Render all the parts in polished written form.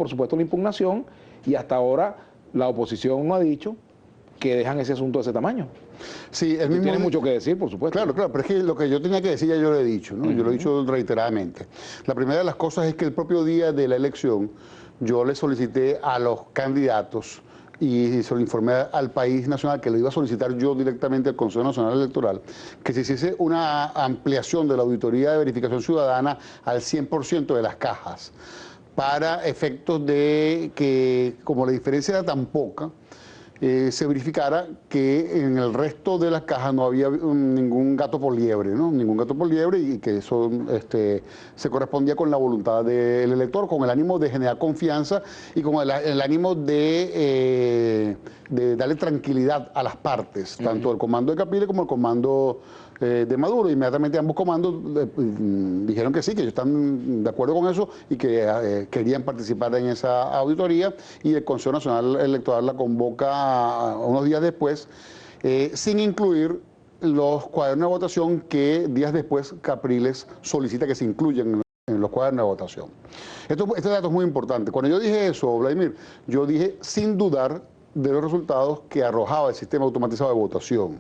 por supuesto, la impugnación, y hasta ahora la oposición no ha dicho que dejan ese asunto de ese tamaño. Sí, Tú tienes mucho que decir, por supuesto. Claro, claro, pero es que lo que yo tenía que decir ya yo lo he dicho, ¿no? Yo lo he dicho reiteradamente. La primera de las cosas es que el propio día de la elección yo le solicité a los candidatos y se lo informé al país nacional, que lo iba a solicitar yo directamente al Consejo Nacional Electoral, que se hiciese una ampliación de la auditoría de verificación ciudadana al 100% de las cajas, para efectos de que, como la diferencia era tan poca, se verificara que en el resto de las cajas no había ningún gato por liebre, ¿no? Ningún gato por liebre, y que eso se correspondía con la voluntad del elector, con el ánimo de generar confianza y con el ánimo de darle tranquilidad a las partes, tanto el comando de Capriles como el comando de Maduro. Inmediatamente ambos comandos dijeron que sí, que ellos están de acuerdo con eso y que querían participar en esa auditoría, y el Consejo Nacional Electoral la convoca unos días después, sin incluir los cuadernos de votación que días después Capriles solicita que se incluyan en los cuadernos de votación. Este dato es muy importante. Cuando yo dije eso, Vladimir, yo dije sin dudar de los resultados que arrojaba el sistema automatizado de votación.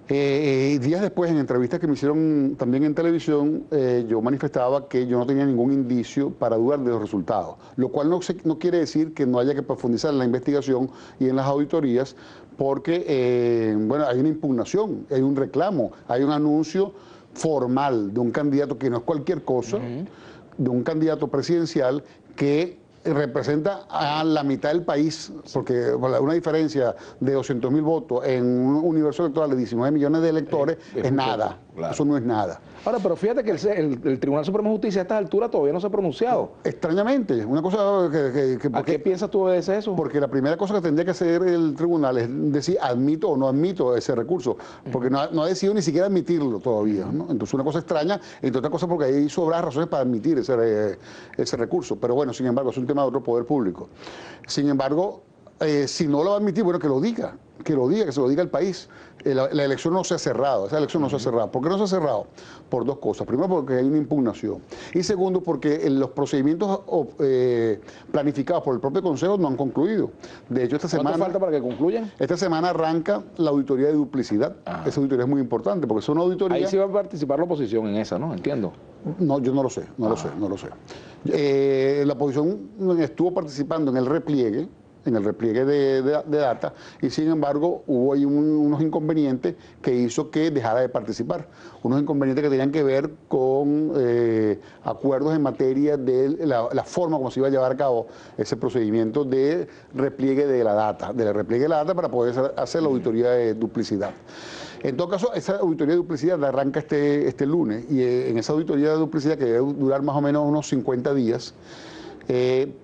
Días después, en entrevistas que me hicieron también en televisión, yo manifestaba que yo no tenía ningún indicio para dudar de los resultados, lo cual no quiere decir que no haya que profundizar en la investigación y en las auditorías, porque bueno, hay una impugnación, hay un reclamo, hay un anuncio formal de un candidato que no es cualquier cosa, de un candidato presidencial que representa a la mitad del país, porque una diferencia de 200.000 votos en un universo electoral de 19 millones de electores es nada, claro. Eso no es nada. Ahora, pero fíjate que el Tribunal Supremo de Justicia a estas alturas todavía no se ha pronunciado. Extrañamente, una cosa que ¿A qué piensas tú de eso? Porque la primera cosa que tendría que hacer el tribunal es decir admito o no admito ese recurso, porque no ha decidido ni siquiera admitirlo todavía, ¿no? Entonces una cosa extraña, entre otras cosas porque hay sobras razones para admitir ese recurso, pero bueno, sin embargo, es un tema de otro poder público. Sin embargo, si no lo va a admitir, bueno, que se lo diga al país. La elección no se ha cerrado, esa elección no se ha cerrado. ¿Por qué no se ha cerrado? Por dos cosas. Primero, porque hay una impugnación. Y segundo, porque los procedimientos planificados por el propio Consejo no han concluido. De hecho, esta semana... ¿Cuánto falta para que concluyan? Esta semana arranca la auditoría de duplicidad. Esa auditoría es muy importante, porque es una auditoría... Ahí sí va a participar la oposición en esa, ¿no? Entiendo. No, yo no lo sé, no lo sé. La oposición estuvo participando en el repliegue de data, y sin embargo hubo ahí unos inconvenientes que hizo que dejara de participar, unos inconvenientes que tenían que ver con acuerdos en materia de la forma como se iba a llevar a cabo ese procedimiento de repliegue de la data, para poder hacer la auditoría de duplicidad. En todo caso, esa auditoría de duplicidad arranca este lunes, y en esa auditoría de duplicidad, que debe durar más o menos unos 50 días,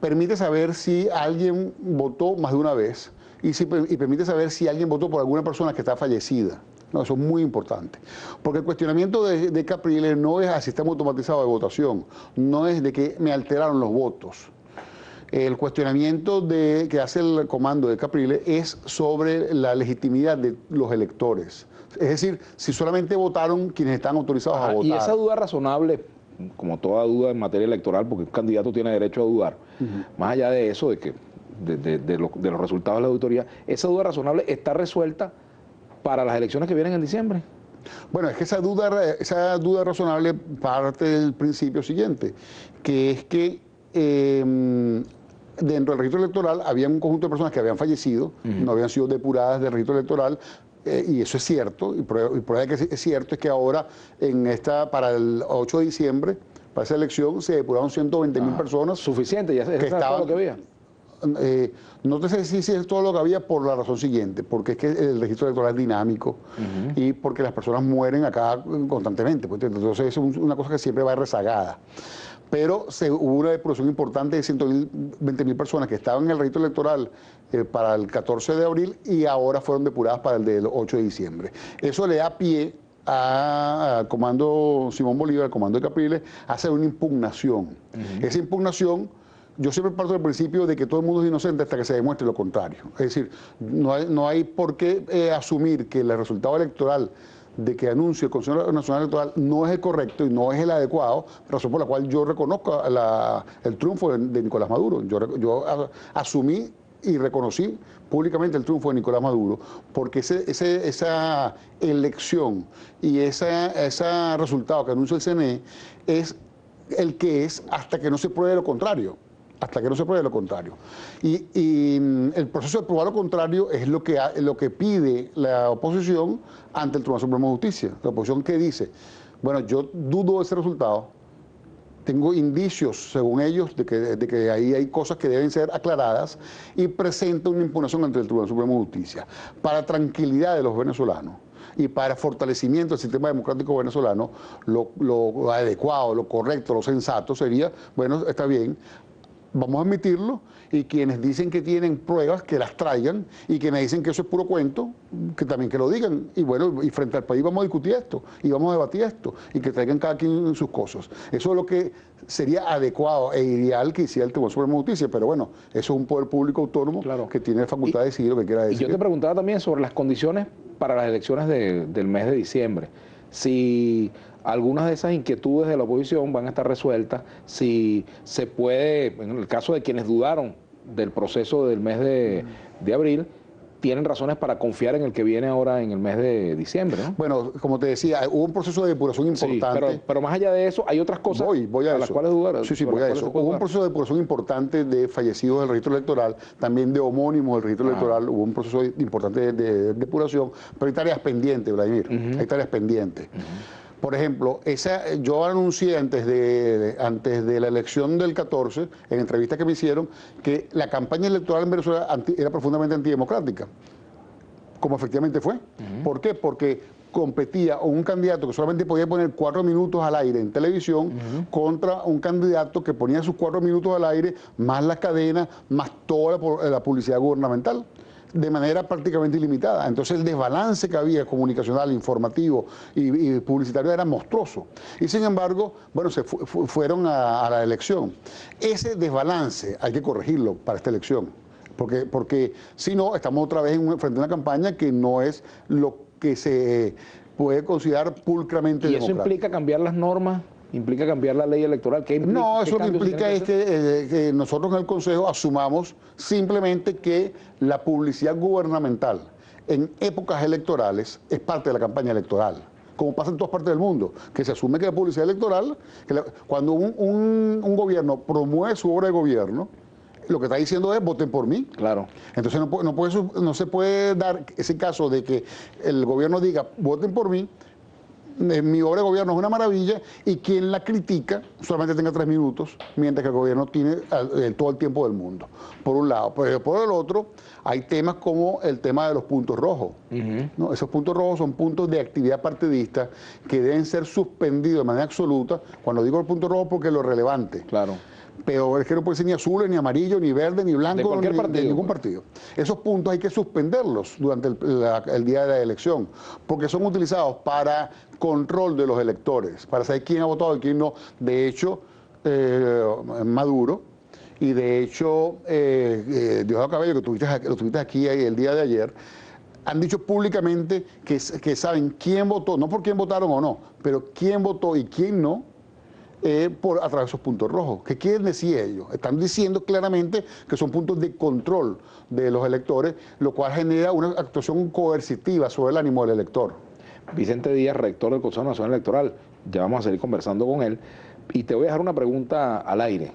permite saber si alguien votó más de una vez y permite saber si alguien votó por alguna persona que está fallecida. No, eso es muy importante. Porque el cuestionamiento de Capriles no es al sistema automatizado de votación, no es de que me alteraron los votos. El cuestionamiento que hace el comando de Capriles es sobre la legitimidad de los electores. Es decir, si solamente votaron quienes están autorizados a votar. Y esa duda razonable, como toda duda en materia electoral, porque un candidato tiene derecho a dudar, más allá de eso, de los resultados de la auditoría, esa duda razonable está resuelta para las elecciones que vienen en diciembre. Bueno, es que esa duda razonable parte del principio siguiente, que es que dentro del registro electoral había un conjunto de personas que habían fallecido, no habían sido depuradas del registro electoral, y eso es cierto, y prueba de que es cierto es que ahora para el 8 de diciembre, para esa elección, se depuraron 120.000 personas. Suficiente, ya es todo lo que había. No te sé decir si es todo lo que había por la razón siguiente, porque es que el registro electoral es dinámico y porque las personas mueren acá constantemente, pues, entonces es una cosa que siempre va rezagada. Pero hubo una depuración importante de 120.000 personas que estaban en el registro electoral para el 14 de abril y ahora fueron depuradas para el del 8 de diciembre. Eso le da pie al comando Simón Bolívar, al comando de Capriles, a hacer una impugnación. Esa impugnación, yo siempre parto del principio de que todo el mundo es inocente hasta que se demuestre lo contrario. Es decir, no hay por qué asumir que el resultado electoral de que anuncie el Consejo Nacional Electoral no es el correcto y no es el adecuado, razón por la cual yo reconozco el triunfo de Nicolás Maduro. Yo asumí y reconocí públicamente el triunfo de Nicolás Maduro, porque esa elección y ese resultado que anuncia el CNE es el que es hasta que no se pruebe lo contrario. Hasta que no se pruebe lo contrario. Y el proceso de probar lo contrario es lo que pide la oposición ante el Tribunal Supremo de Justicia. La oposición que dice, bueno, yo dudo de ese resultado, tengo indicios, según ellos, de que ahí hay cosas que deben ser aclaradas y presenta una impugnación ante el Tribunal Supremo de Justicia. Para tranquilidad de los venezolanos y para fortalecimiento del sistema democrático venezolano, lo adecuado, lo correcto, lo sensato sería, bueno, está bien, vamos a admitirlo, y quienes dicen que tienen pruebas, que las traigan, y quienes dicen que eso es puro cuento, que también que lo digan, y bueno, y frente al país vamos a discutir esto, y vamos a debatir esto, y que traigan cada quien sus cosas. Eso es lo que sería adecuado e ideal que hiciera el Tribunal Supremo de Justicia, pero bueno, eso es un poder público autónomo, claro, que tiene facultad de decidir lo que quiera decir. Y yo te preguntaba también sobre las condiciones para las elecciones del mes de diciembre. Si algunas de esas inquietudes de la oposición van a estar resueltas, si se puede, en el caso de quienes dudaron del proceso del mes de abril, tienen razones para confiar en el que viene ahora en el mes de diciembre, ¿no? Bueno, como te decía, hubo un proceso de depuración importante. Sí, pero más allá de eso, hay otras cosas voy a las cuales dudar. Sí, voy a eso. Hubo un proceso de depuración importante de fallecidos del registro electoral, también de homónimos del registro electoral, hubo un proceso importante de depuración, pero hay tareas pendientes, Vladimir, hay tareas pendientes. Por ejemplo, yo anuncié antes de la elección del 14, en entrevistas que me hicieron, que la campaña electoral en Venezuela era profundamente antidemocrática, como efectivamente fue. ¿Por qué? Porque competía un candidato que solamente podía poner 4 minutos al aire en televisión contra un candidato que ponía sus 4 minutos al aire, más las cadenas, más toda la publicidad gubernamental, de manera prácticamente ilimitada. Entonces el desbalance que había comunicacional, informativo y publicitario era monstruoso. Y sin embargo, bueno, fueron a la elección. Ese desbalance hay que corregirlo para esta elección, porque si no, estamos otra vez frente a una campaña que no es lo que se puede considerar pulcramente democrática. ¿Y eso implica cambiar las normas? ¿Implica cambiar la ley electoral? No, eso lo que implica es que nosotros en el Consejo asumamos simplemente que la publicidad gubernamental en épocas electorales es parte de la campaña electoral, como pasa en todas partes del mundo, que se asume que la publicidad electoral, cuando un gobierno promueve su obra de gobierno, lo que está diciendo es voten por mí. Claro. Entonces no se puede dar ese caso de que el gobierno diga voten por mí, mi obra de gobierno es una maravilla y quien la critica solamente tenga 3 minutos, mientras que el gobierno tiene todo el tiempo del mundo, por un lado. Pero por el otro, hay temas como el tema de los puntos rojos. ¿No? Esos puntos rojos son puntos de actividad partidista que deben ser suspendidos de manera absoluta. Cuando digo el punto rojo, porque es lo relevante. Claro. Pero es que no puede ser ni azul, ni amarillo, ni verde, ni blanco, de ningún partido. Esos puntos hay que suspenderlos durante el día de la elección, porque son utilizados para control de los electores, para saber quién ha votado y quién no. De hecho, Maduro, y de hecho, Diosdado Cabello, que lo tuviste aquí el día de ayer, han dicho públicamente que saben quién votó, no por quién votaron o no, pero quién votó y quién no, a través de esos puntos rojos. ¿Qué quieren decir ellos? Están diciendo claramente que son puntos de control de los electores, lo cual genera una actuación coercitiva sobre el ánimo del elector. Vicente Díaz, rector del Consejo Nacional Electoral, ya vamos a seguir conversando con él, y te voy a dejar una pregunta al aire.